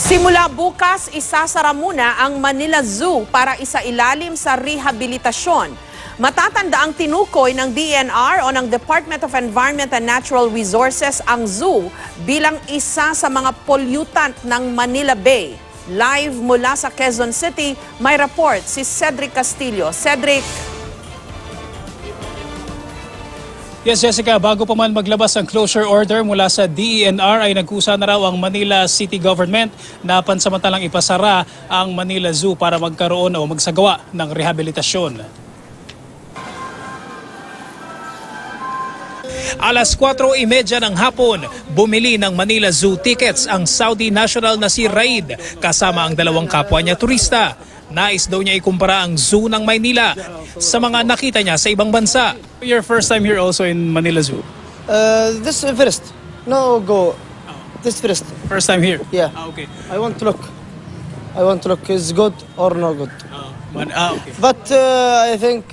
Simula bukas, isasara muna ang Manila Zoo para isailalim sa rehabilitasyon. Matatanda ang tinukoy ng DENR o ng Department of Environment and Natural Resources ang zoo bilang isa sa mga pollutant ng Manila Bay. Live mula sa Quezon City, may report si Cedric Castillo. Cedric. Yes, Jessica, bago pa man maglabas ang closure order mula sa DENR ay nagkusa na raw ang Manila City Government na pansamantalang ipasara ang Manila Zoo para magkaroon o magsagawa ng rehabilitasyon. Alas 4:30 ng hapon, bumili ng Manila Zoo tickets ang Saudi national na si Raid kasama ang dalawang kapwa niya turista. Nais daw niya ikumpara ang zoo ng Maynila sa mga nakita niya sa ibang bansa. Your first time here also in Manila Zoo? This first. No go. This first. First time here? Yeah. Okay. I want to look. I want to look is good or no good. Okay. But I think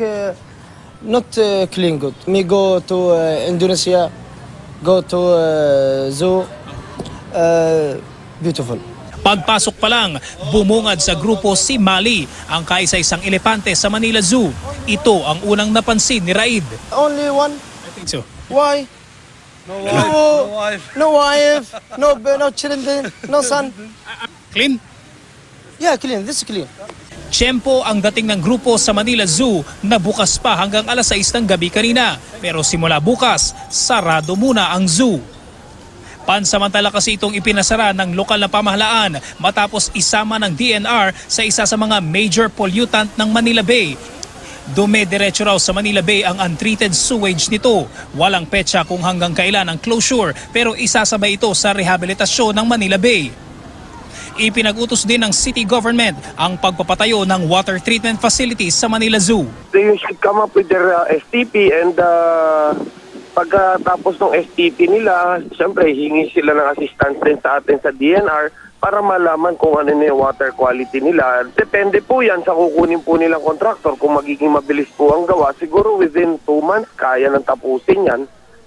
not clean good. Me go to Indonesia, go to zoo. Beautiful. Pagpasok pa lang, bumungad sa grupo si Mali, ang kaisa-isang elepante sa Manila Zoo. Ito ang unang napansin ni Raid. Only one? I think so. Why? No wife. No wife. No children. No son. Clean? Yeah, clean. This is clean. Tiyempo ang dating ng grupo sa Manila Zoo na bukas pa hanggang alas 6 ng gabi kanina. Pero simula bukas, sarado muna ang zoo. Pansamantala kasi itong ipinasara ng lokal na pamahalaan matapos isama ng DENR sa isa sa mga major pollutant ng Manila Bay. Dumediretso raw sa Manila Bay ang untreated sewage nito. Walang petsa kung hanggang kailan ang closure pero isasabay ito sa rehabilitasyon ng Manila Bay. Ipinag-utos din ng city government ang pagpapatayo ng water treatment facilities sa Manila Zoo. They should come up with their STP and pagkatapos ng STP nila, siyempre hingi sila ng assistance din sa atin sa DENR para malaman kung ano yung water quality nila. Depende po yan sa kukunin po nilang contractor kung magiging mabilis po ang gawa. Siguro within 2 months kaya nang tapusin yan.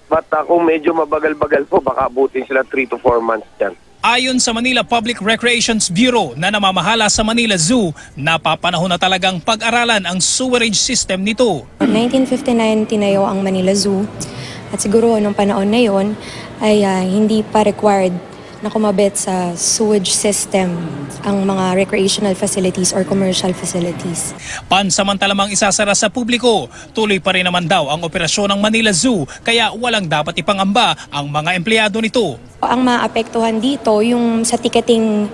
But kung medyo mabagal-bagal po, baka abutin sila 3 to 4 months yan. Ayon sa Manila Public Recreations Bureau na namamahala sa Manila Zoo, napapanahon na talagang pag-aralan ang sewerage system nito. 1959 tinayo ang Manila Zoo. At siguro nung panahon na yon ay hindi pa required na kumabit sa sewage system ang mga recreational facilities or commercial facilities. Pansamantalamang isasara sa publiko, tuloy pa rin naman daw ang operasyon ng Manila Zoo kaya walang dapat ipangamba ang mga empleyado nito. Ang maapektuhan dito yung sa ticketing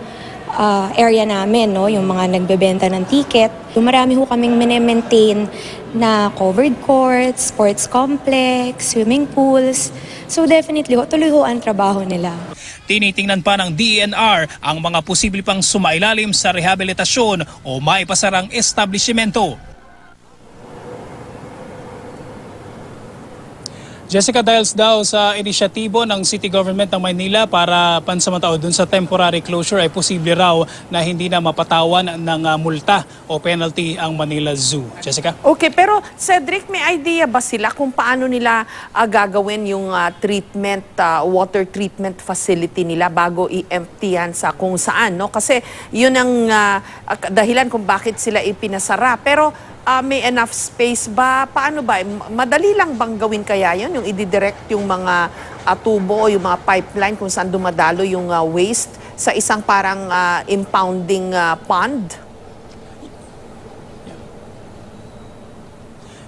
area namin, no, yung mga nagbebenta ng ticket. Marami ho kaming mine-maintain na covered courts, sports complex, swimming pools. So definitely, tuloy ho ang trabaho nila. Tinitingnan pa ng DENR ang mga posible pang sumailalim sa rehabilitasyon o maipasarang establishmento. Jessica, dahil daw sa inisyatibo ng City Government ng Maynila para pansamantala dun sa temporary closure ay posible raw na hindi na mapatawan ng multa o penalty ang Manila Zoo. Jessica? Okay, pero Cedric, may idea ba sila kung paano nila gagawin yung water treatment facility nila bago i-empty yan sa kung saan, no? Kasi yun ang dahilan kung bakit sila ipinasara. Pero may enough space ba? Paano ba? Madali lang bang gawin kaya yun? Yung i-direct yung mga tubo o yung mga pipeline kung saan dumadalo yung waste sa isang parang impounding pond?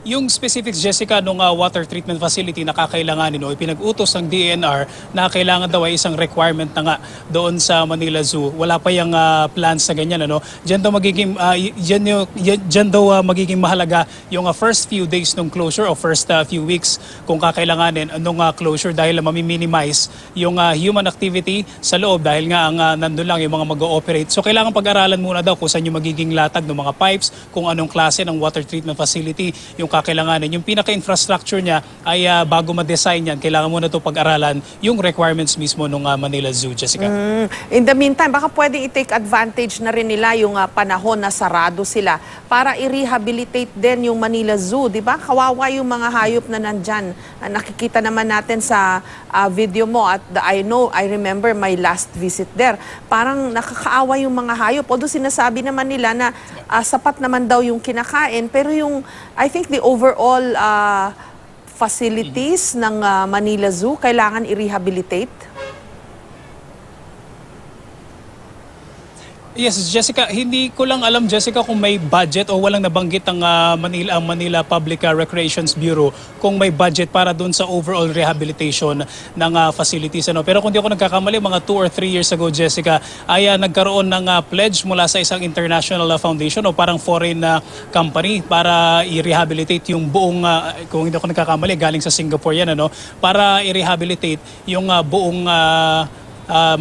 Yung specifics, Jessica, nung water treatment facility na kakailanganin o ipinag-utos ng DENR na kailangan daw ay isang requirement na nga doon sa Manila Zoo. Wala pa yung plans na ganyan. Ano? Diyan daw magiging mahalaga yung first few days ng closure o first few weeks kung kakailanganin nung closure dahil mami-minimize yung human activity sa loob dahil nga ang nandun lang yung mga mag-ooperate. So kailangan pag-aralan muna daw kung saan yung magiging latag ng mga pipes, kung anong klase ng water treatment facility yung kakailanganin. Yung pinaka-infrastructure niya ay bago ma-design yan, kailangan muna ito pag-aralan yung requirements mismo ng Manila Zoo, Jessica. In the meantime, baka pwedeng i-take advantage na rin nila yung panahon na sarado sila para i-rehabilitate din yung Manila Zoo, di ba? Kawawa yung mga hayop na nandyan. Nakikita naman natin sa video mo at I remember my last visit there. Parang nakakaawa yung mga hayop. Although sinasabi naman nila na sapat naman daw yung kinakain, pero yung, I think the overall facilities ng Manila Zoo, kailangan i-rehabilitate? Yes, Jessica, hindi ko lang alam, Jessica, kung may budget o walang nabanggit ang Manila Public Recreations Bureau kung may budget para dun sa overall rehabilitation ng facilities. Pero kung di ako nagkakamali, mga 2 or 3 years ago, Jessica, ay nagkaroon ng pledge mula sa isang international foundation o parang foreign company para i-rehabilitate yung buong, kung hindi ako nagkakamali, galing sa Singapore yan, para i-rehabilitate yung buong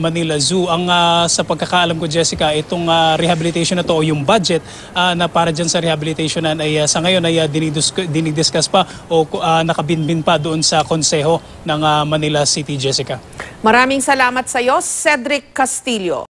Manila Zoo. Ang sa pagkakaalam ko, Jessica, itong rehabilitation na to o yung budget na para dyan sa rehabilitation na ay sa ngayon ay dinidiscuss pa o nakabinbin pa doon sa konseho ng Manila City, Jessica. Maraming salamat sa iyo, Cedric Castillo.